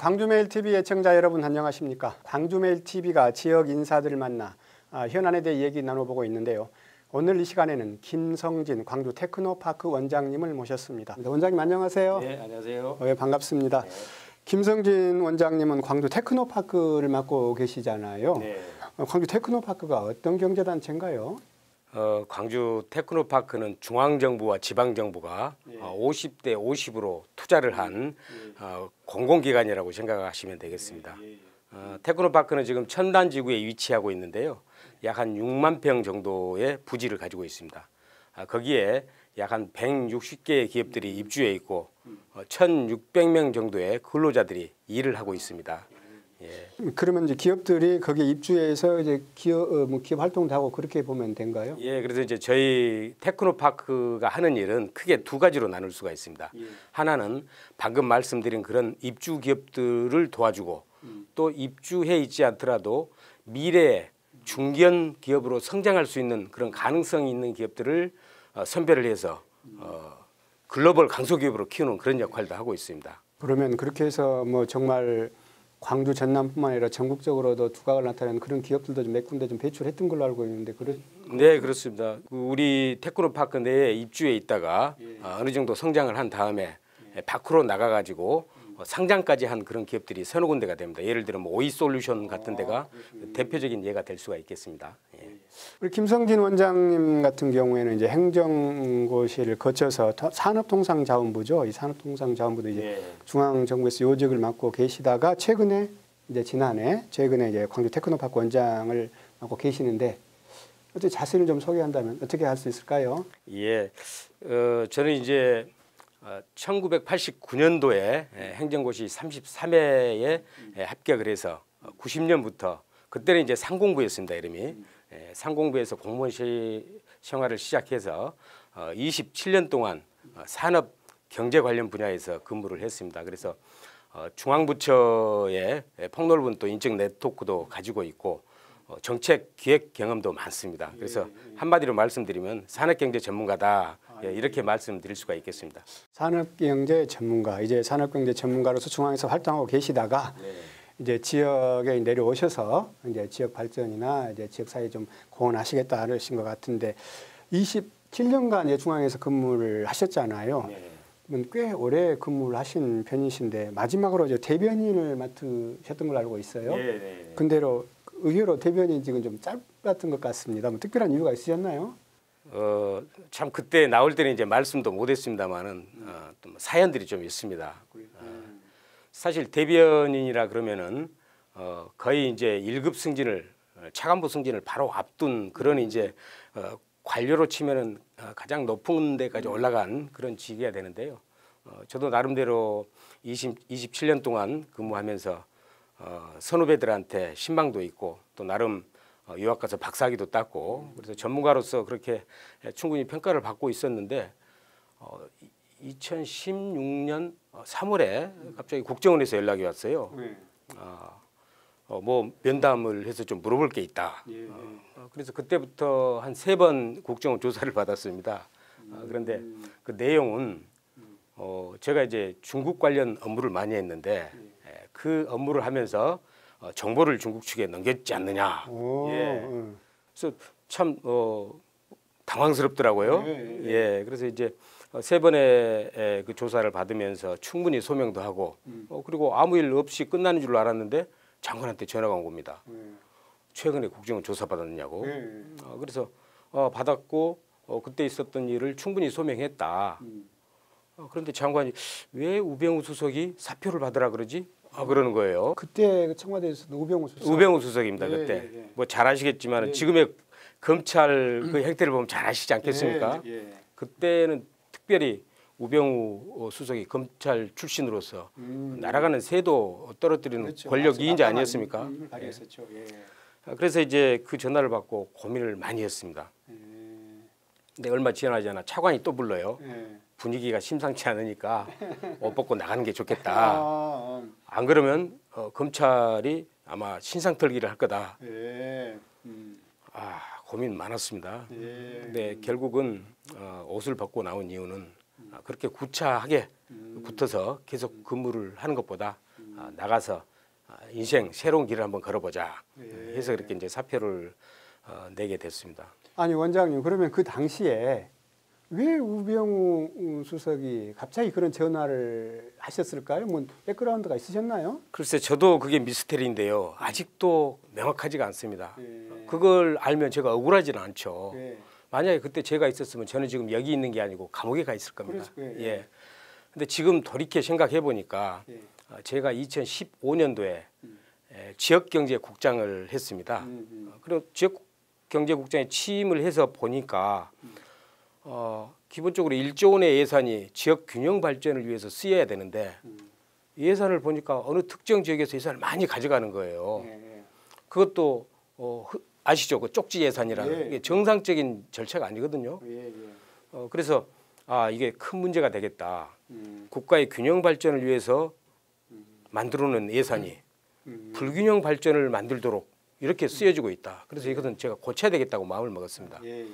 광주메일TV 애청자 여러분 안녕하십니까. 광주메일TV가 지역 인사들을 만나 현안에 대해 얘기 나눠보고 있는데요. 오늘 이 시간에는 김성진 광주 테크노파크 원장님을 모셨습니다. 원장님 안녕하세요. 네, 안녕하세요. 반갑습니다. 네. 김성진 원장님은 광주 테크노파크를 맡고 계시잖아요. 네. 광주 테크노파크가 어떤 경제단체인가요? 광주 테크노파크는 중앙정부와 지방정부가 50대 50으로 투자를 한 공공기관이라고 생각하시면 되겠습니다. 테크노파크는 지금 천단지구에 위치하고 있는데요. 약 한 6만 평 정도의 부지를 가지고 있습니다. 거기에 약 한 160개의 기업들이 입주해 있고 1,600명 정도의 근로자들이 일을 하고 있습니다. 예. 그러면 이제 기업들이 거기에 입주해서 이제 기업 활동도 하고 그렇게 보면 된가요? 예, 그래서 이제 저희 테크노파크가 하는 일은 크게 두 가지로 나눌 수가 있습니다. 하나는 방금 말씀드린 그런 입주 기업들을 도와주고 또 입주해 있지 않더라도 미래에 중견 기업으로 성장할 수 있는 그런 가능성이 있는 기업들을 선별을 해서 글로벌 강소기업으로 키우는 그런 역할도 하고 있습니다. 그러면 그렇게 해서 뭐 정말 광주 전남뿐만 아니라 전국적으로도 두각을 나타내는 그런 기업들도 좀 몇 군데 좀 배출했던 걸로 알고 있는데 네, 그렇습니다. 우리 테크노파크 내에 입주해 있다가 어느 정도 성장을 한 다음에 밖으로 나가가지고 상장까지 한 그런 기업들이 서너 군데가 됩니다. 예를 들어 뭐 오이솔루션 같은 데가 대표적인 예가 될 수가 있겠습니다. 예. 우리 김성진 원장님 같은 경우에는 이제 행정고시를 거쳐서 산업통상자원부죠. 이 산업통상자원부도 이제 중앙정부에서 요직을 맡고 계시다가 최근에 이제 광주 테크노파크 원장을 맡고 계시는데 어떻게 자신을 좀 소개한다면 어떻게 할 수 있을까요? 예, 저는 이제 1989년도에 행정고시 33회에 합격을 해서 90년부터 그때는 이제 상공부였습니다. 이름이. 상공부에서 공무원 생활을 시작해서 27년 동안 산업 경제 관련 분야에서 근무를 했습니다. 그래서 중앙부처의 폭넓은 또 인적 네트워크도 가지고 있고 정책 기획 경험도 많습니다. 그래서 한마디로 말씀드리면 산업경제 전문가다. 이렇게 말씀드릴 수가 있겠습니다. 산업경제 전문가, 이제 산업경제 전문가로서 중앙에서 활동하고 계시다가 이제 지역에 내려오셔서 이제 지역 발전이나 이제 지역 사회에 좀 공헌하시겠다 하신 것 같은데 27년간 이제 중앙에서 근무를 하셨잖아요. 꽤 오래 근무를 하신 편이신데 마지막으로 이제 대변인을 맡으셨던 걸로 알고 있어요. 근데로 의외로 대변인 지금 좀 짧았던 것 같습니다. 뭐 특별한 이유가 있으셨나요? 참 그때 나올 때는 이제 말씀도 못했습니다만은 또 사연들이 좀 있습니다. 사실 대변인이라 그러면은 거의 이제 1급 승진을 차관부 승진을 바로 앞둔 그런 이제 관료로 치면은 가장 높은 데까지 올라간 그런 직위가 되는데요. 저도 나름대로 27년 동안 근무하면서 선후배들한테 신망도 있고 또 나름 유학 가서 박사학위도 땄고 그래서 전문가로서 그렇게 충분히 평가를 받고 있었는데 2016년 3월에 갑자기 국정원에서 연락이 왔어요. 뭐 면담을 해서 좀 물어볼 게 있다. 그래서 그때부터 한 3번 국정원 조사를 받았습니다. 그런데 그 내용은 제가 이제 중국 관련 업무를 많이 했는데 그 업무를 하면서 정보를 중국 측에 넘겼지 않느냐. 그래서 참 당황스럽더라고요. 그래서 이제 3번의 그 조사를 받으면서 충분히 소명도 하고 그리고 아무 일 없이 끝나는 줄 알았는데 장관한테 전화가 온 겁니다. 최근에 국정원 조사 받았느냐고. 그래서 받았고 그때 있었던 일을 충분히 소명했다. 그런데 장관이 왜 우병우 수석이 사표를 받으라 그러지? 그러는 거예요. 그때 청와대에서도 우병우 수석. 우병우 수석입니다. 그때. 뭐 잘 아시겠지만 지금의 검찰 그 행태를 보면 잘 아시지 않겠습니까? 그때는 특별히 우병우 수석이 검찰 출신으로서 날아가는 새도 떨어뜨리는 권력 이인자 아니었습니까? 그래서 이제 그 전화를 받고 고민을 많이 했습니다. 근데 얼마 지나지 않아 차관이 또 불러요. 분위기가 심상치 않으니까 옷 벗고 나가는 게 좋겠다. 안 그러면 검찰이 아마 신상털기를 할 거다. 고민 많았습니다. 근데 결국은 옷을 벗고 나온 이유는 그렇게 구차하게 붙어서 계속 근무를 하는 것보다 나가서 인생 새로운 길을 한번 걸어보자 예. 해서 그렇게 이제 사표를 내게 됐습니다. 아니 원장님 그러면 그 당시에 왜 우병우 수석이 갑자기 그런 전화를 하셨을까요? 뭐 백그라운드가 있으셨나요? 글쎄 저도 그게 미스테리인데요. 아직도 명확하지가 않습니다. 예. 그걸 알면 제가 억울하지는 않죠. 예. 만약에 그때 제가 있었으면 저는 지금 여기 있는 게 아니고 감옥에 가 있을 겁니다. 그렇죠. 예. 근데 지금 돌이켜 생각해 보니까 예. 제가 2015년도에 지역경제국장을 했습니다. 그리고 지역경제국장에 취임을 해서 보니까 기본적으로 1조 원의 예산이 지역 균형 발전을 위해서 쓰여야 되는데 예산을 보니까 어느 특정 지역에서 예산을 많이 가져가는 거예요. 예. 그것도 아시죠? 그 쪽지 예산이라는 예. 이게 정상적인 절차가 아니거든요. 예. 그래서 이게 큰 문제가 되겠다. 국가의 균형 발전을 위해서 만들어놓은 예산이 불균형 발전을 만들도록 이렇게 쓰여지고 있다. 그래서 이것은 제가 고쳐야 되겠다고 마음을 먹었습니다. 예.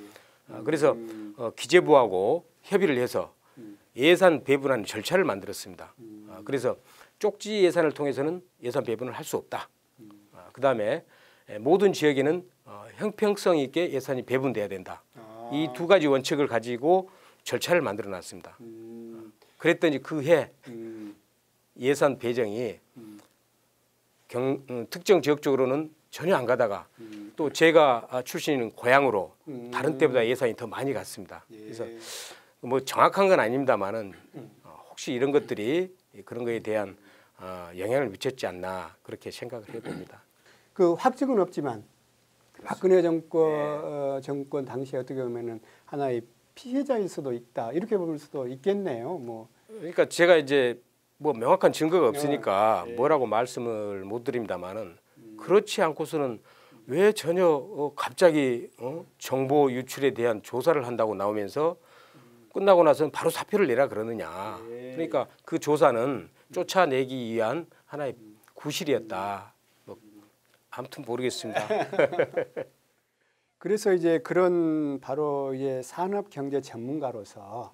그래서 기재부하고 협의를 해서 예산 배분하는 절차를 만들었습니다. 그래서 쪽지 예산을 통해서는 예산 배분을 할 수 없다. 그다음에 모든 지역에는 형평성 있게 예산이 배분돼야 된다. 이 두 가지 원칙을 가지고 절차를 만들어 놨습니다. 그랬더니 그 해 예산 배정이 특정 지역 쪽으로는 전혀 안 가다가 또 제가 출신인 고향으로 다른 때보다 예산이 더 많이 갔습니다. 그래서 뭐 정확한 건 아닙니다만은 혹시 이런 것들이 그런 거에 대한 영향을 미쳤지 않나 그렇게 생각을 해봅니다. 그 확증은 없지만 박근혜 정권 당시에 어떻게 보면은 하나의 피해자일 수도 있다 이렇게 볼 수도 있겠네요. 뭐 그러니까 제가 이제 뭐 명확한 증거가 없으니까 예. 뭐라고 말씀을 못 드립니다만은 그렇지 않고서는 왜 전혀 갑자기 정보 유출에 대한 조사를 한다고 나오면서 끝나고 나서는 바로 사표를 내라 그러느냐. 그러니까 그 조사는 쫓아내기 위한 하나의 구실이었다. 뭐 아무튼 모르겠습니다. 그래서 이제 그런 바로 이제 산업 경제 전문가로서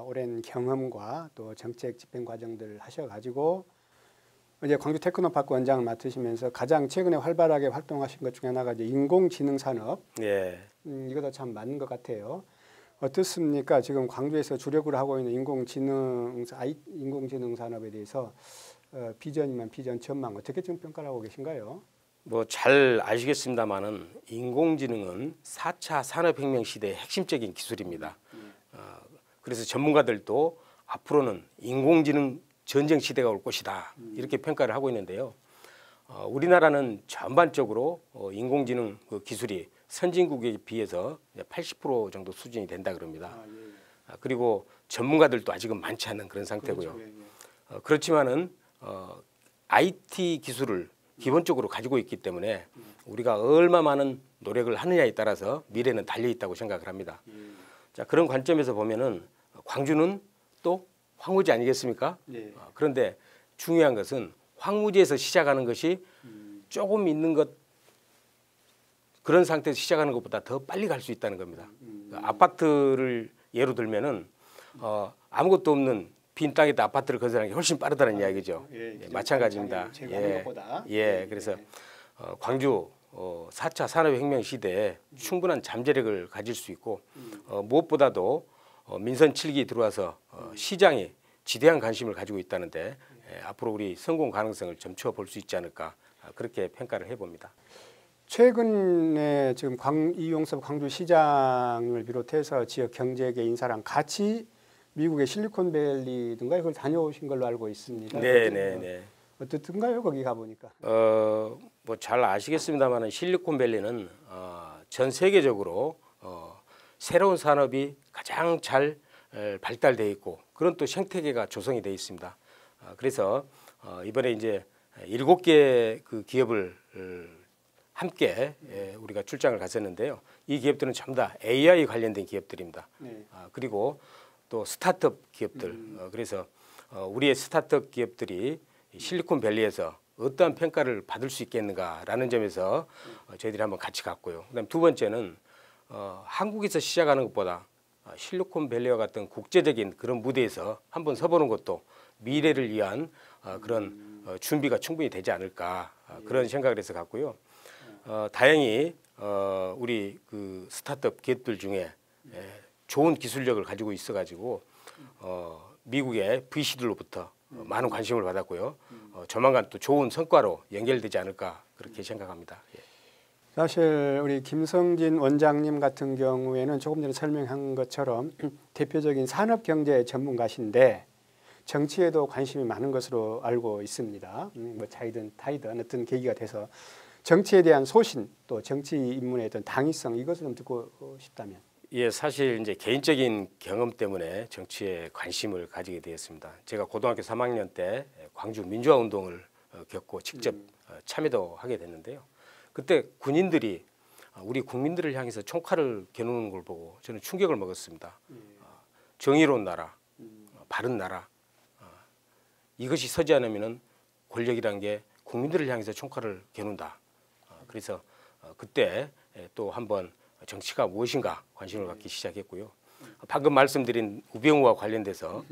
오랜 경험과 또 정책 집행 과정들을 하셔가지고 이제 광주 테크노파크 원장을 맡으시면서 가장 최근에 활발하게 활동하신 것 중에 하나가 이제 인공지능 산업. 예. 이것도 참 맞는 것 같아요. 어떻습니까? 지금 광주에서 주력으로 하고 있는 인공지능 산업에 대해서 비전이면 비전 전망 어떻게 좀 평가를 하고 계신가요? 뭐 잘 아시겠습니다만은 인공지능은 4차 산업혁명 시대의 핵심적인 기술입니다. 그래서 전문가들도 앞으로는 인공지능 전쟁 시대가 올 것이다 이렇게 평가를 하고 있는데요. 우리나라는 전반적으로 인공지능 그 기술이 선진국에 비해서 80% 정도 수준이 된다 그럽니다. 그리고 전문가들도 아직은 많지 않은 그런 상태고요. 그렇지만은 IT 기술을 기본적으로 가지고 있기 때문에 우리가 얼마 많은 노력을 하느냐에 따라서 미래는 달려 있다고 생각을 합니다. 자, 그런 관점에서 보면은 광주는 또 황무지 아니겠습니까? 그런데 중요한 것은 황무지에서 시작하는 것이 조금 있는 것 그런 상태에서 시작하는 것보다 더 빨리 갈 수 있다는 겁니다. 그러니까 아파트를 예로 들면은 아무것도 없는 빈 땅에다 아파트를 건설하는 게 훨씬 빠르다는 이야기죠. 마찬가지입니다. 그래서 광주 4차 산업혁명 시대에 충분한 잠재력을 가질 수 있고 무엇보다도 민선 7기 들어와서 시장이 지대한 관심을 가지고 있다는데 앞으로 우리 성공 가능성을 점쳐 볼 수 있지 않을까 그렇게 평가를 해봅니다. 최근에 지금 이용섭 광주시장을 비롯해서 지역 경제계 인사랑 같이 미국의 실리콘밸리든가 그걸 다녀오신 걸로 알고 있습니다. 네네네. 어떻든가요? 거기 가보니까. 뭐 잘 아시겠습니다만은 실리콘밸리는 전 세계적으로 새로운 산업이 가장 잘 발달돼 있고 그런 또 생태계가 조성이 돼 있습니다. 그래서 이번에 이제 7개 그 기업을 함께 우리가 출장을 갔었는데요. 이 기업들은 전부 다 AI 관련된 기업들입니다. 그리고 또 스타트업 기업들. 그래서 우리의 스타트업 기업들이 실리콘밸리에서 어떠한 평가를 받을 수 있겠는가라는 점에서 저희들이 한번 같이 갔고요. 그다음 두 번째는 한국에서 시작하는 것보다 실리콘밸리와 같은 국제적인 그런 무대에서 한번 서보는 것도 미래를 위한 그런 준비가 충분히 되지 않을까 그런 생각을 해서 갔고요. 다행히 우리 그 스타트업 기업들 중에 좋은 기술력을 가지고 있어가지고 미국의 VC들로부터 많은 관심을 받았고요. 조만간 또 좋은 성과로 연결되지 않을까 그렇게 생각합니다. 예. 사실 우리 김성진 원장님 같은 경우에는 조금 전에 설명한 것처럼 대표적인 산업경제 전문가신데 정치에도 관심이 많은 것으로 알고 있습니다. 뭐 자이든 타이든 어떤 계기가 돼서 정치에 대한 소신 또 정치 인문의 어떤 당위성 이것을 좀 듣고 싶다면. 예, 사실 이제 개인적인 경험 때문에 정치에 관심을 가지게 되었습니다. 제가 고등학교 3학년 때 광주 민주화 운동을 겪고 직접 참여도 하게 됐는데요. 그때 군인들이 우리 국민들을 향해서 총칼을 겨누는 걸 보고 저는 충격을 먹었습니다. 정의로운 나라, 바른 나라, 이것이 서지 않으면 권력이란 게 국민들을 향해서 총칼을 겨눈다. 그래서 그때 또 한번 정치가 무엇인가 관심을 갖기 시작했고요. 방금 말씀드린 우병우와 관련돼서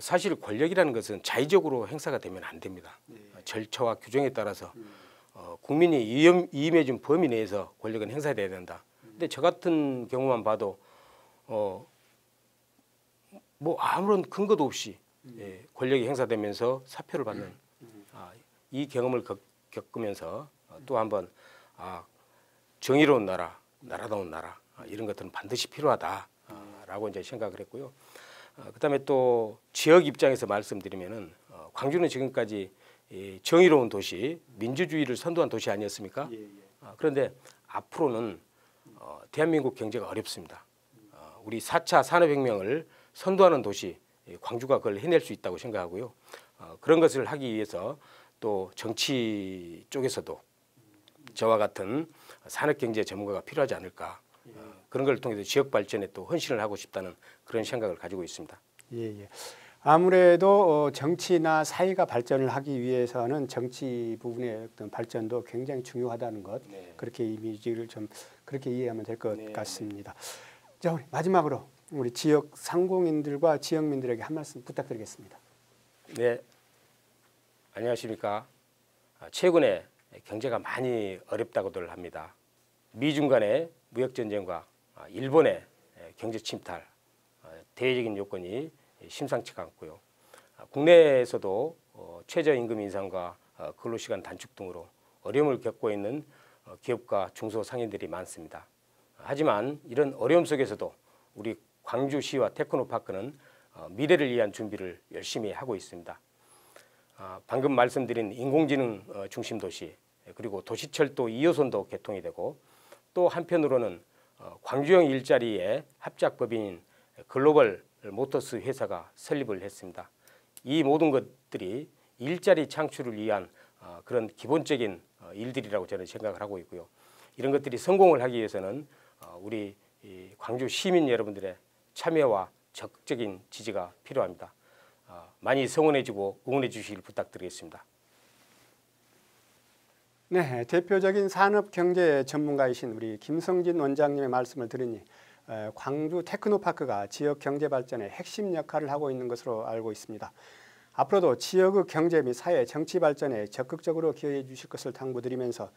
사실 권력이라는 것은 자의적으로 행사가 되면 안 됩니다. 절차와 규정에 따라서 국민이 이임해 준 범위 내에서 권력은 행사돼야 된다. 근데 저 같은 경우만 봐도 뭐 아무런 근거도 없이 권력이 행사되면서 사표를 받는 이 경험을 겪으면서 또 한번 정의로운 나라, 나라다운 나라 이런 것들은 반드시 필요하다라고 이제 생각을 했고요. 그다음에 또 지역 입장에서 말씀드리면은 광주는 지금까지 정의로운 도시, 민주주의를 선도한 도시 아니었습니까? 그런데 앞으로는 대한민국 경제가 어렵습니다. 우리 4차 산업혁명을 선도하는 도시, 광주가 그걸 해낼 수 있다고 생각하고요. 그런 것을 하기 위해서 또 정치 쪽에서도 저와 같은 산업경제 전문가가 필요하지 않을까. 그런 걸 통해서 지역 발전에 또 헌신을 하고 싶다는 그런 생각을 가지고 있습니다. 예. 아무래도 정치나 사회가 발전을 하기 위해서는 정치 부분의 어떤 발전도 굉장히 중요하다는 것 그렇게 이미지를 좀 그렇게 이해하면 될 것 같습니다. 자, 우리 마지막으로 우리 지역 상공인들과 지역민들에게 한 말씀 부탁드리겠습니다. 네, 안녕하십니까. 최근에 경제가 많이 어렵다고들 합니다. 미중 간의 무역 전쟁과 일본의 경제 침탈, 대외적인 요건이 심상치가 않고요. 국내에서도 최저임금 인상과 근로시간 단축 등으로 어려움을 겪고 있는 기업과 중소상인들이 많습니다. 하지만 이런 어려움 속에서도 우리 광주시와 테크노파크는 미래를 위한 준비를 열심히 하고 있습니다. 방금 말씀드린 인공지능 중심 도시 그리고 도시철도 2호선도 개통이 되고 또 한편으로는 광주형 일자리의 합작법인인 글로벌 모터스 회사가 설립을 했습니다. 이 모든 것들이 일자리 창출을 위한 그런 기본적인 일들이라고 저는 생각을 하고 있고요. 이런 것들이 성공을 하기 위해서는 우리 광주 시민 여러분들의 참여와 적극적인 지지가 필요합니다. 많이 성원해주고 응원해 주시길 부탁드리겠습니다. 네, 대표적인 산업경제 전문가이신 우리 김성진 원장님의 말씀을 들으니 광주 테크노파크가 지역 경제 발전에 핵심 역할을 하고 있는 것으로 알고 있습니다. 앞으로도 지역의 경제 및 사회 정치 발전에 적극적으로 기여해 주실 것을 당부드리면서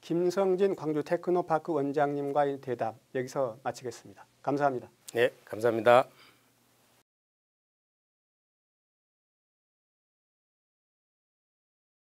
김성진 광주 테크노파크 원장님과의 대담 여기서 마치겠습니다. 감사합니다. 네, 감사합니다.